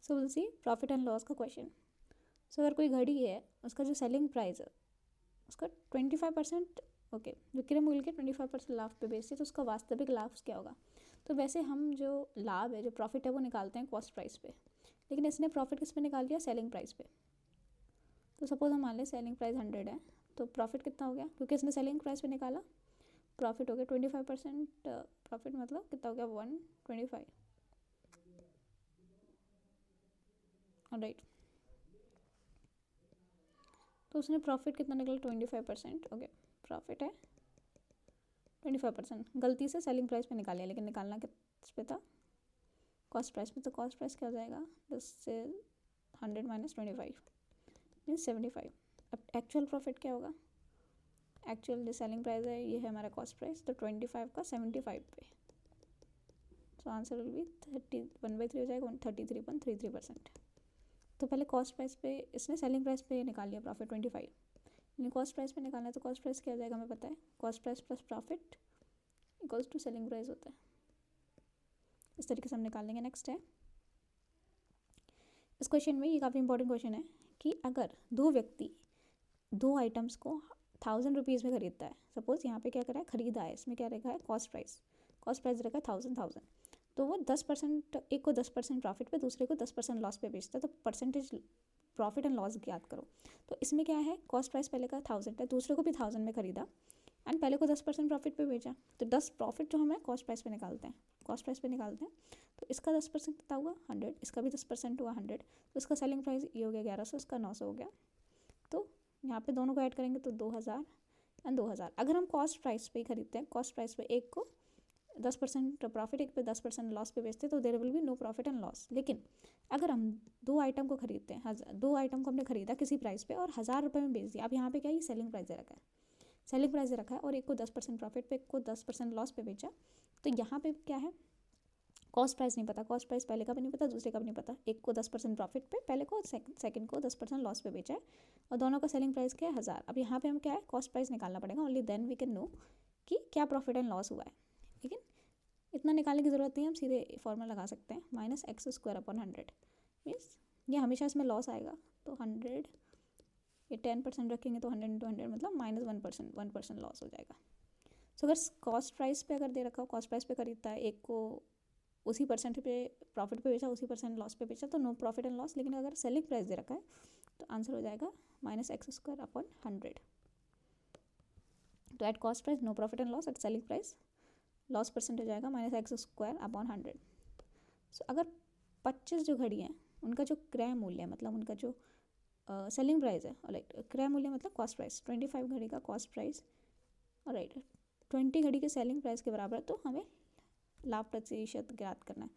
So will see profit and loss का question. सो अगर कोई घड़ी है, उसका जो सेलिंग प्राइस है उसका 25%, ओके, विक्रय मूल्य के 25% लाभ पे बेचती है, तो उसका वास्तविक लाभ क्या होगा। तो वैसे हम जो लाभ है, जो प्रॉफिट है, वो निकालते हैं कॉस्ट प्राइस पे, लेकिन इसने प्रॉफिट किस पे निकाल दिया, सेलिंग प्राइस पे। तो सपोज हम मान लें सेलिंग प्राइस 100 है, तो प्रॉफिट कितना हो गया, क्योंकि इसने सेलिंग प्राइस पे निकाला, प्रॉफिट हो गया 25%, प्रॉफिट मतलब कितना हो गया 125, राइट। तो उसने प्रॉफिट कितना निकला 25%, ओके, प्रॉफिट है 25%, गलती से सेलिंग प्राइस पे निकाल लिया, लेकिन निकालना किस पे था, कॉस्ट प्राइस पे। तो कॉस्ट प्राइस क्या हो जाएगा, 10 से 100 माइनस 25 मीन्स 75। अब एक्चुअल प्रॉफिट क्या होगा, एक्चुअल जो सेलिंग प्राइस है ये है हमारा कॉस्ट प्राइस, तो 25 का 75 पे, सो आंसर विल बी 31/3 हो जाएगा, 33.33%। तो पहले कॉस्ट प्राइस पे इसने सेलिंग प्राइस पे निकाल लिया प्रॉफिट 25, लेकिन कॉस्ट प्राइस पे निकालना है, तो कॉस्ट प्राइस क्या हो जाएगा हमें पता है, cost price plus profit equals to selling price होता है। इस तरीके से हम निकाल लेंगे। नेक्स्ट है इस क्वेश्चन में, ये काफ़ी इंपॉर्टेंट क्वेश्चन है कि अगर दो व्यक्ति दो आइटम्स को 1000 रुपीज़ में खरीदता है, सपोज यहाँ पे क्या करा है, खरीदा है, इसमें क्या रखा है, कॉस्ट प्राइस रखा है 1000, तो वो 10%, एक को 10% प्रॉफिट पे, दूसरे को 10% लॉस पे बेचता है, तो परसेंटेज प्रॉफिट एंड लॉस याद करो। तो इसमें क्या है, कॉस्ट प्राइस पहले का 1000 है, दूसरे को भी 1000 में खरीदा एंड पहले को 10% प्रॉफिट पे बेचा, तो 10 प्रॉफिट जो हमें कॉस्ट प्राइस पे निकालते हैं, तो इसका 10% कितना हुआ 100, इसका भी 10% हुआ 100, तो इसका सेलिंग प्राइस ये हो गया 1100, इसका 900 हो गया। तो यहाँ पे दोनों को ऐड करेंगे तो 2000 एंड 2000। अगर हम कॉस्ट प्राइस पे ही खरीदते हैं, कॉस्ट प्राइस पे एक को 10% प्रॉफिट, एक पे 10% लॉस पे बेचते हैं, तो there will be no profit and loss. लेकिन अगर हम दो आइटम को खरीदते हैं, दो आइटम को हमने खरीदा किसी प्राइस पे और 1000 रुपये में बेच दिया, अब यहाँ पे क्या है, सेलिंग प्राइस दे रखा है, और एक को 10% प्रॉफिट पे, एक को 10% लॉस पे बेचा, तो यहाँ पे क्या है, कॉस्ट प्राइस नहीं पता, कॉस्ट प्राइस पहले का भी नहीं पता, दूसरे का भी नहीं पता, एक को 10% प्रॉफिट पे पहले को, सेकंड को 10% लॉस पे बेचा है, और दोनों का सेलिंग प्राइस क्या है 1000। अब यहाँ पे हम क्या है, कॉस्ट प्राइस निकालना पड़ेगा, only then we can know कि क्या प्रॉफिट एंड लॉस हुआ है। लेकिन इतना निकालने की ज़रूरत नहीं है, हम सीधे फॉर्मूला लगा सकते हैं, -x² मीन्स ये हमेशा इसमें लॉस आएगा, तो 100, ये 10% रखेंगे तो 100 × 100 मतलब -1% लॉस हो जाएगा। सो अगर कॉस्ट प्राइस पे अगर दे रखा हो, कॉस्ट प्राइस पे खरीदता है, एक को उसी परसेंट पे प्रॉफिट पे बेचा, उसी परसेंट लॉस पे बेचा, तो नो प्रॉफिट एंड लॉस। लेकिन अगर सेलिंग प्राइस दे रखा है तो आंसर हो जाएगा -x²/100। तो at cost price no profit and loss, at selling price loss percent हो जाएगा -x² सो अगर 25 जो घड़ी हैं उनका जो क्रय मूल्य है, मतलब उनका जो सेलिंग प्राइस है, राइट, क्रय मूल्य मतलब कॉस्ट प्राइस, 25 घड़ी का कॉस्ट प्राइस, राइट, 20 घड़ी के सेलिंग प्राइस के बराबर है, तो हमें लाभ प्रतिशत ज्ञात करना है।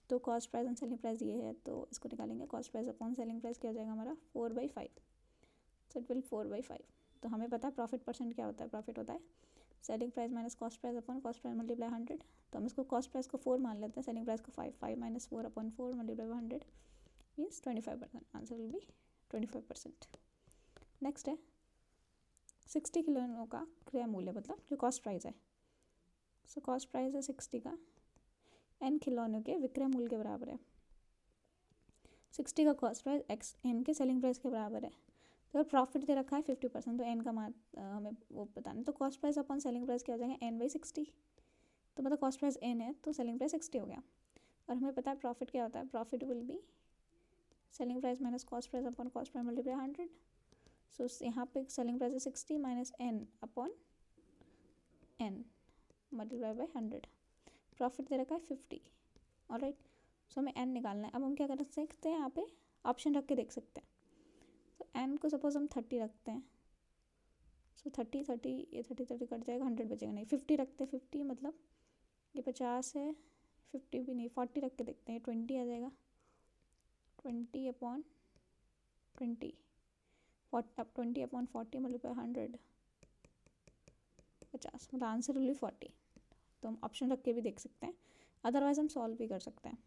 तो cost price and selling price ये है, तो इसको निकालेंगे, cost price upon selling price क्या हो जाएगा हमारा 4/5, सो इट विल 4/5। तो हमें पता है प्रॉफिट परसेंट क्या होता है, प्रॉफिट होता है selling price minus cost price upon cost price multiply 100, तो हम इसको कॉस्ट प्राइस को 4 मान लेते हैं, सेलिंग प्राइस को 5 minus 4/4 multiply 100 means 25%, answer will B 25%। Next है 60 खिलौनों का क्रय मूल्य, मतलब जो कॉस्ट प्राइस है, सो कॉस्ट प्राइस है 60 का, n खिलौनों के विक्रय मूल्य के बराबर है, 60 का कॉस्ट प्राइस x n के सेलिंग प्राइस के बराबर है। तो अगर प्रॉफिट दे रखा है 50%, तो n का मान हमें वो बताना, तो cost price upon selling price क्या हो जाएगा n/60, तो मतलब कॉस्ट प्राइस n है तो सेलिंग प्राइस 60 हो गया। और हमें पता है प्रॉफिट क्या होता है, profit will be selling price minus cost price upon cost price multiply 100, so यहाँ पे सेलिंग प्राइस है 60 minus n upon n multiply by 100, profit दे रखा है 50, ऑलराइट। सो हमें n निकालना है। अब हम क्या कर सकते हैं, यहाँ पे ऑप्शन रख के देख सकते हैं। तो n को सपोज हम 30 रखते हैं, सो 30 ये 30 कट जाएगा, 100 बचेगा नहीं, 50 रखते हैं, 50 मतलब ये 50 है, 50 भी नहीं, 40 रख के देखते हैं, 20 आ जाएगा, 20/20, अब 20/40 मल्टीप्लाई 100, 50, मतलब आंसर विल बी 40। तो हम ऑप्शन रख के भी देख सकते हैं, अदरवाइज हम सॉल्व भी कर सकते हैं,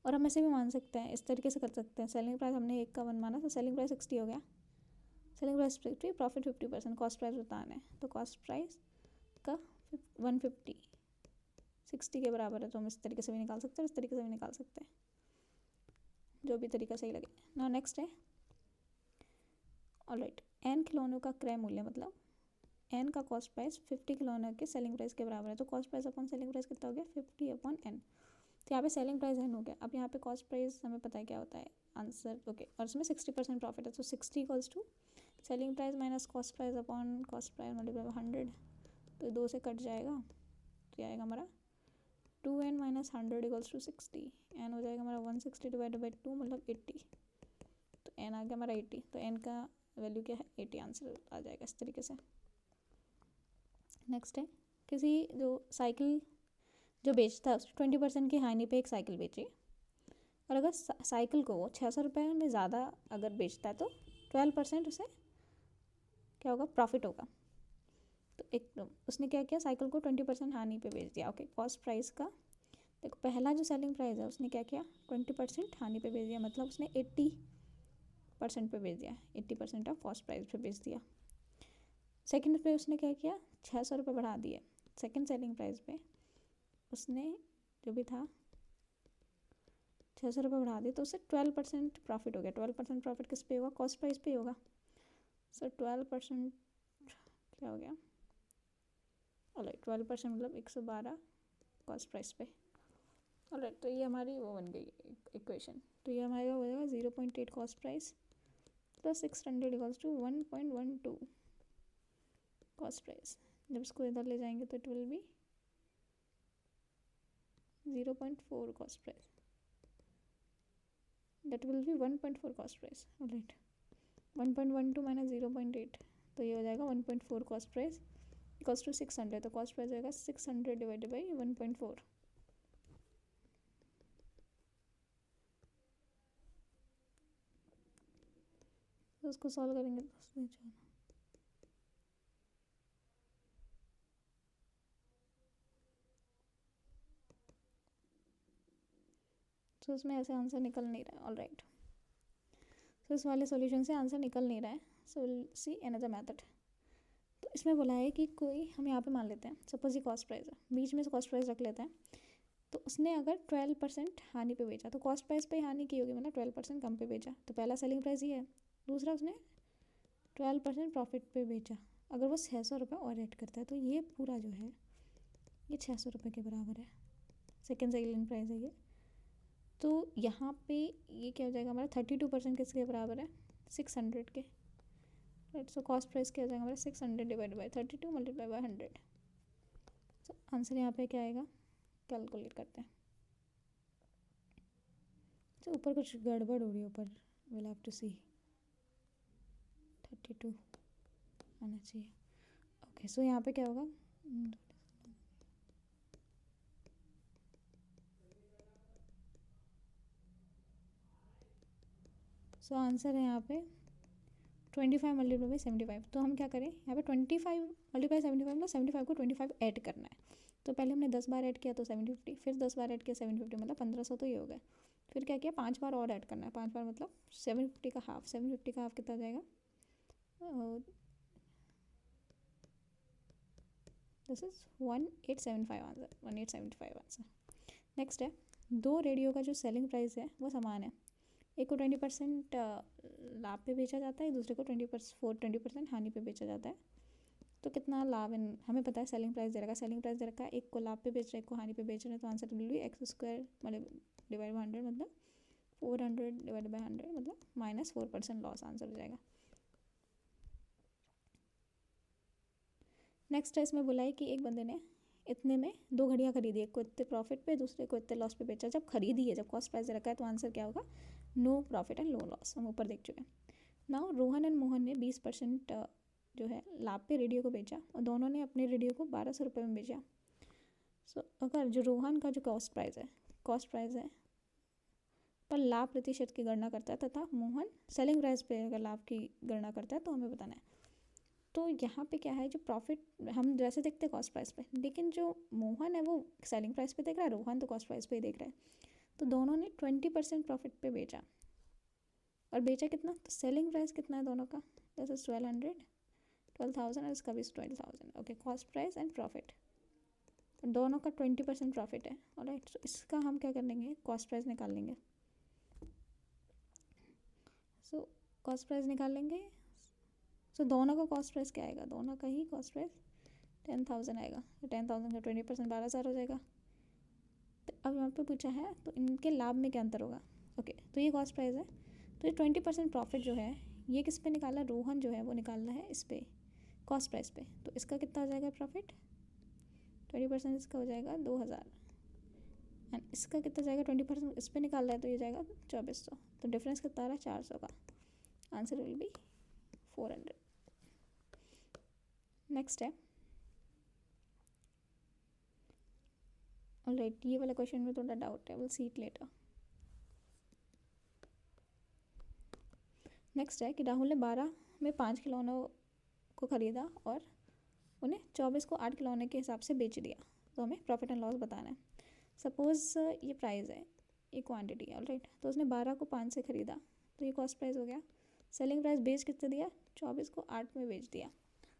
और हम ऐसे भी मान सकते हैं, इस तरीके से कर सकते हैं। सेलिंग प्राइस हमने 1 का 1 माना, तो सेलिंग प्राइस 60 हो गया, selling price 50, profit 50%, cost price बताना है, तो कॉस्ट प्राइस का 150 60 के बराबर है, तो हम इस तरीके से भी निकाल सकते हैं, इस तरीके से भी निकाल सकते हैं। जो भी तरीका सही लगे ना। नेक्स्ट है ऑलराइट, एन खिलौनों का क्रय मूल्य मतलब एन का कॉस्ट प्राइस 50 खिलौनों के सेलिंग प्राइस के बराबर है। तो cost price upon selling price कितना हो गया 50 अपॉन एन। तो यहाँ पे सेलिंग प्राइस एन हो गया। अब यहाँ पे कॉस्ट प्राइस हमें पता है क्या होता है आंसर, ओके। और इसमें 60% प्रॉफिट है, तो 60 equals to selling price minus cost price upon cost price multiply 100। तो 2 से कट जाएगा, तो आएगा हमारा 2n minus 100 equals to 60। N हो जाएगा हमारा 160 डिवाइडेड बाई 2 मतलब 80। तो एन आ गया हमारा 80। तो एन का वैल्यू क्या है 80, आंसर आ जाएगा इस तरीके से। नेक्स्ट है, किसी जो साइकिल जो बेचता है उसने 20% की हानि पे एक साइकिल बेची, और अगर साइकिल को वो 600 रुपये में ज़्यादा अगर बेचता है तो 12% उसे क्या होगा प्रॉफिट होगा। तो एक उसने क्या किया, साइकिल को 20% हानि पे बेच दिया। ओके, कॉस्ट प्राइस का देखो पहला जो सेलिंग प्राइस है उसने क्या किया 20% हानि पे बेच दिया, मतलब उसने 80% पे बेच दिया, 80% ऑफ कॉस्ट प्राइस पे बेच दिया। सेकंड पे उसने क्या किया 600 रुपये बढ़ा दिए, सेकंड सेलिंग प्राइस पे उसने जो भी था 600 रुपये बढ़ा दिए, तो उससे 12% प्रॉफिट हो गया। 12% प्रॉफिट किस पे होगा, कॉस्ट प्राइस पे होगा। सो 12% क्या हो गया, ऑलराइट 12% मतलब 112 कॉस्ट प्राइस पे। ऑलराइट, तो ये हमारी वो बन गई इक्वेशन। तो ये हमारे हो जाएगा 0.8 cost price plus 600 equals to 1.12 cost price. जब इसको इधर ले जाएंगे तो it will be 0.4 cost price, that will be 1.4 cost price. Alright, 1.12 minus 0.8, तो ये हो जाएगा 1.4 कॉस्ट प्राइस इक्वल्स टू 600। तो कॉस्ट प्राइस होगा 600 डिवाइडेड बाई 1.4। तो उसको सॉल्व करेंगे तो उसमें ऐसे आंसर निकल नहीं रहा है। ऑलराइट, तो इस वाले सॉल्यूशन से आंसर निकल नहीं रहा है। So will see another method. तो इसमें बोला है कि कोई हम यहाँ पे मान लेते हैं सपोज ये कॉस्ट प्राइस है, बीच में से कॉस्ट प्राइस रख लेते हैं। तो उसने अगर 12% हानि पे बेचा तो कॉस्ट प्राइस पे हानि की होगी, मतलब 12% कम पे बेचा। तो पहला सेलिंग प्राइस ये है, दूसरा उसने 12% प्रॉफिट पे बेचा। अगर वो 600 रुपये और ऐड करता है तो ये पूरा जो है ये 600 रुपये के बराबर है। सेकेंड सेलिंग प्राइस है ये। तो यहाँ पे ये क्या हो जाएगा हमारा 32% किसके बराबर है 600 के। राइट, सो कॉस्ट प्राइस क्या हो जाएगा हमारा 600 divide by 32 multiply by 100। So answer यहाँ पे क्या आएगा, कैलकुलेट करते हैं। तो ऊपर कुछ गड़बड़ हो रही है, ऊपर विल हैव टू सी 32 आना चाहिए। ओके, सो यहाँ पे क्या होगा सो आंसर है यहाँ पे 25 मल्टीप्लाई बाई 75। तो हम क्या करें यहाँ पे 25 मल्टीप्लाई 75 मतलब 75 को 25 ऐड करना है। तो पहले हमने 10 बार ऐड किया तो 750, फिर 10 बार ऐड किया 750 मतलब 1500, तो ये हो गया। फिर क्या किया 5 बार और ऐड करना है, 5 बार मतलब 750 का हाफ, 750 का हाफ कितना हो जाएगा, this is 1875 answer, 1875 answer. Next है, दो रेडियो का जो सेलिंग प्राइस है वो समान है। एक को 20% लाभ पे बेचा जाता है, दूसरे को 20% हानि पे बेचा जाता है। तो कितना लाभ हमें पता है, सेलिंग प्राइस दे रखा है, सेलिंग प्राइस दे रखा है, एक को लाभ पे बेच रहे हैं, एक को हानि पे बेच रहे हैं। तो आंसर विल बी x² मतलब डिवाइड बाई 100 मतलब 400 डिवाइड बाई 100 मतलब -4% लॉस, आंसर हो जाएगा। नेक्स्ट है, इसमें बोला है कि एक बंदे ने इतने में 2 घड़ियाँ खरीदी, एक को इतने प्रॉफिट पे दूसरे को इतने लॉस पे बेचा। जब खरीदी है, जब कॉस्ट प्राइस दे रखा है, तो आंसर क्या होगा no profit and no loss, हम ऊपर देख चुके हैं। नाउ रोहन एंड मोहन ने 20% जो है लाभ पे रेडियो को बेचा, और दोनों ने अपने रेडियो को 1200 रुपये में बेचा। सो अगर जो रोहन का जो कॉस्ट प्राइस है पर लाभ प्रतिशत की गणना करता है, तथा मोहन सेलिंग प्राइस पे अगर लाभ की गणना करता है, तो हमें बताना है। तो यहाँ पे क्या है, जो प्रॉफिट हम जैसे देखते हैं कॉस्ट प्राइस पे, लेकिन जो मोहन है वो सेलिंग प्राइस पे देख रहा है, रोहन तो कॉस्ट प्राइस पे ही देख रहा है। तो दोनों ने 20% प्रॉफिट पे बेचा, और बेचा कितना, तो सेलिंग प्राइस कितना है दोनों का, दिस इज 12,000 और इसका भी 12,000। Okay, cost price and profit दोनों का 20% प्रॉफिट है। ऑलराइट, तो इसका हम क्या कर लेंगे, कॉस्ट प्राइस निकाल लेंगे। सो कॉस्ट प्राइस निकाल लेंगे। सो दोनों का कॉस्ट प्राइस क्या आएगा, दोनों का ही कॉस्ट प्राइस 10,000 आएगा। तो 10,000 का 20% 12,000 हो जाएगा। तो अब यहाँ पे पूछा है तो इनके लाभ में क्या अंतर होगा। ओके, तो ये कॉस्ट प्राइस है, तो ये 20% प्रॉफिट जो है ये किस पे निकाला, रोहन जो है वो निकालना है इस पे कॉस्ट प्राइस पे। तो इसका कितना हो जाएगा प्रॉफिट, 20% इसका हो जाएगा 2,000 एंड इसका कितना जाएगा 20% इस पे निकाल रहा है तो ये जाएगा 2,400। तो डिफरेंस कितना आ रहा है 400 का। Answer will B 400। नेक्स्ट है ऑलराइट, ये वाला क्वेश्चन में थोड़ा डाउट है, will see it later. Next है कि राहुल ने 12 में 5 खिलौनों को ख़रीदा और उन्हें 24 को 8 खिलौने के हिसाब से बेच दिया। तो हमें प्रॉफिट एंड लॉस बताना है। सपोज़ ये प्राइस है, ये क्वांटिटी है ऑलराइट। तो उसने 12 को 5 से ख़रीदा तो ये कॉस्ट प्राइस हो गया। सेलिंग प्राइस बेच कितने दिया, 24 को 8 में बेच दिया।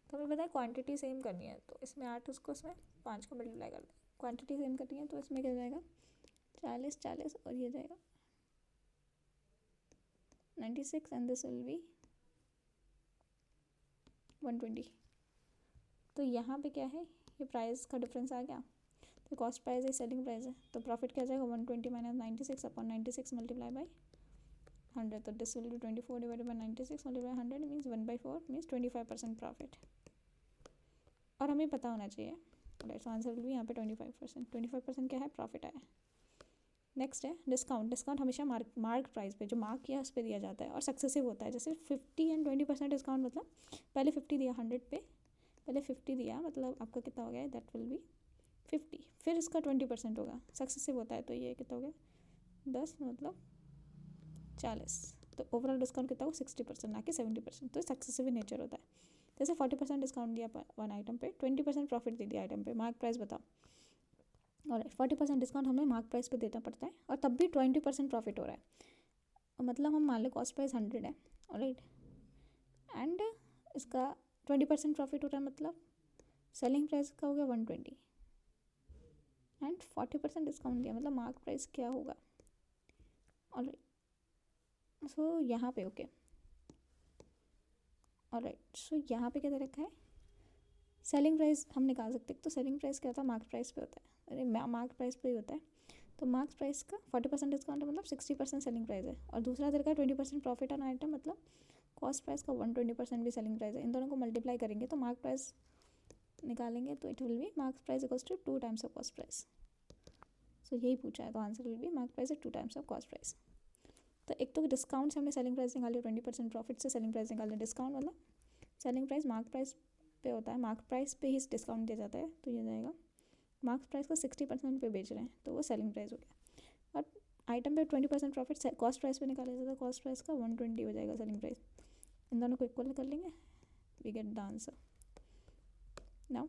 तो हमें पता है क्वांटिटी सेम करनी है, तो इसमें 8 उसको इसमें 5 को मल्टीप्लाई कर दें। क्वांटिटी सेम करनी है तो इसमें क्या जाएगा 40 40 और ये जाएगा 96 एंड दिस विल बी 120। तो यहाँ पे क्या है, ये प्राइस का डिफरेंस आ गया। तो कॉस्ट प्राइस है, सेलिंग प्राइस है, तो प्रॉफिट क्या जाएगा 120 माइनस 96 अपॉन 96 मल्टीप्लाई बाई 100। तो this will be 24 divided by 96 multiply 100 means 1/4 means 25% profit. और हमें पता होना चाहिए right. So answer will B यहाँ पे 25%। 25% क्या है प्रॉफिट आया। नेक्स्ट है डिस्काउंट। डिस्काउंट हमेशा मार्क प्राइस पे, जो मार्क किया उस पर दिया जाता है और सक्सेसिव होता है। जैसे 50 एंड 20% डिस्काउंट मतलब पहले 50 दिया 100 पे, पहले 50 दिया मतलब आपका कितना हो गया, दैट विल बी 50, फिर इसका 20% होगा, सक्सेसिव होता है। तो ये कितना हो गया 10 मतलब 40। तो ओवरऑल डिस्काउंट कितना होगा 60% ना कि 70%। तो सक्सेसिव नेचर होता है। जैसे 40% डिस्काउंट दिया वन आइटम पे, 20% प्रॉफिट दे दिया आइटम पे, मार्क प्राइस बताओ। और 40% डिस्काउंट हमें मार्क प्राइस पे देना पड़ता है और तब भी 20% प्रॉफिट हो रहा है। मतलब हम मान लो कॉस्ट प्राइस 100 है ऑलराइट एंड इसका 20% प्रॉफिट हो रहा है, मतलब सेलिंग प्राइस का हो गया 120 एंड 40% डिस्काउंट दिया, मतलब मार्क प्राइस क्या होगा ऑलराइट। सो यहाँ पे ओके ऑलराइट। सो यहाँ पे क्या दे रखा है, सेलिंग प्राइस हम निकाल सकते हैं। तो सेलिंग प्राइस क्या होता है, मार्क प्राइस पे होता है, अरे मार्क प्राइस पे ही होता है। तो मार्क प्राइस का 40% डिस्काउंट है मतलब 60% सेलिंग प्राइस है, और दूसरा दे रखा है 20% प्रॉफिट ऑन आइटम मतलब कॉस्ट प्राइस का 120% भी सेलिंग प्राइस है। इन दोनों को मल्टीप्लाई करेंगे तो मार्क प्राइस निकालेंगे तो it will be mark price equals to 2 times of cost price. So यही पूछा है, तो answer will be mark price is 2 times of cost price. तो एक तो डिस्काउंट से हमने सेलिंग प्राइस निकाली, 20% प्रॉफिट से सेलिंग प्राइस निकाली। डिस्काउंट मतलब सेलिंग प्राइस मार्क प्राइस पे होता है, मार्क प्राइस पे ही डिस्काउंट दिया जाता है। तो ये जाएगा मार्क प्राइस का 60% पे बेच रहे हैं तो वो सेलिंग प्राइस हो गया। और आइटम पे 20% प्रॉफिट कॉस्ट प्राइस पे निकाला जाता है, कॉस्ट प्राइस का 120 हो जाएगा सेलिंग प्राइस। इन दोनों को इक्वल कर लेंगे, we get the answer. Now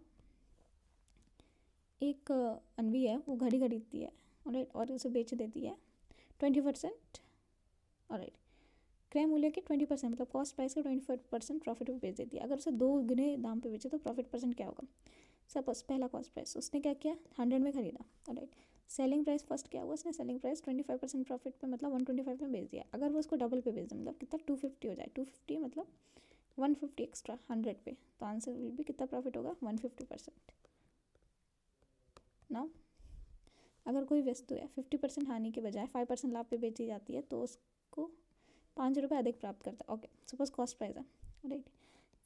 एक अनवी है, वो घड़ी खरीदती है ऑलराइट और उसे बेच देती है 20% ऑलराइट, क्रय मूल्य के 20% मतलब कॉस्ट प्राइस के 25% प्रॉफिट पे बेच देती है। अगर उसे 2 गुने दाम पे बेचे तो प्रॉफिट परसेंट क्या होगा। सपोज पहला कॉस्ट प्राइस उसने क्या किया 100 में खरीदा ऑलराइट। सेलिंग प्राइस फर्स्ट क्या हुआ, उसने सेलिंग प्राइस 25% प्रॉफिट पे मतलब 125 में बेच दिया। अगर वो उसको डबल पे बेच दे मतलब कितना 250 हो जाए, 250 मतलब 150 एक्स्ट्रा 100 पे, तो आंसर विल भी कितना प्रॉफिट होगा 150%। नाउ अगर कोई वस्तु है 50% हानि के बजाय 5% लाभ पे बेची जाती है तो उसको 5 रुपये अधिक प्राप्त करता है। ओके सपोज कॉस्ट प्राइस है राइट,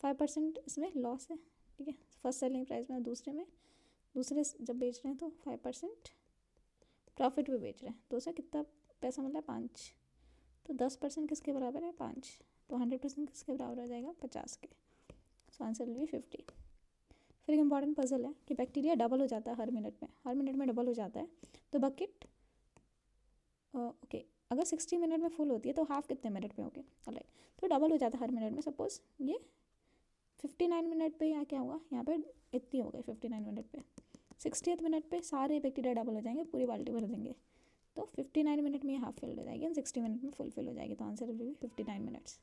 5% इसमें लॉस है, ठीक है, फर्स्ट सेलिंग प्राइस में, दूसरे जब बेच रहे हैं तो 5% प्रॉफिट पे बेच रहे हैं तो उसे कितना पैसा मिला है 5। तो 10% किसके बराबर है 5, तो 100% किसके बराबर हो जाएगा 50 के। So answer will B 50। फिर एक इंपॉर्टेंट पजल है कि बैक्टीरिया डबल हो जाता है हर मिनट में डबल हो जाता है। तो बकेट ओके अगर 60 मिनट में फुल होती है तो हाफ कितने मिनट में होगी ऑलराइट। तो डबल हो जाता है हर मिनट में। सपोज ये 59 मिनट पे यहाँ क्या हुआ, यहाँ पे इतनी हो गई 59 मिनट पे, 60th मिनट पे सारे बैक्टीरिया डबल हो जाएंगे, पूरी बाल्टी भर देंगे। तो 59 मिनट में ये हाफ फिल हो जाएगी एंड 60 मिनट में फुल फिल हो जाएगी। तो आंसर विल बी 59 मिनट्स।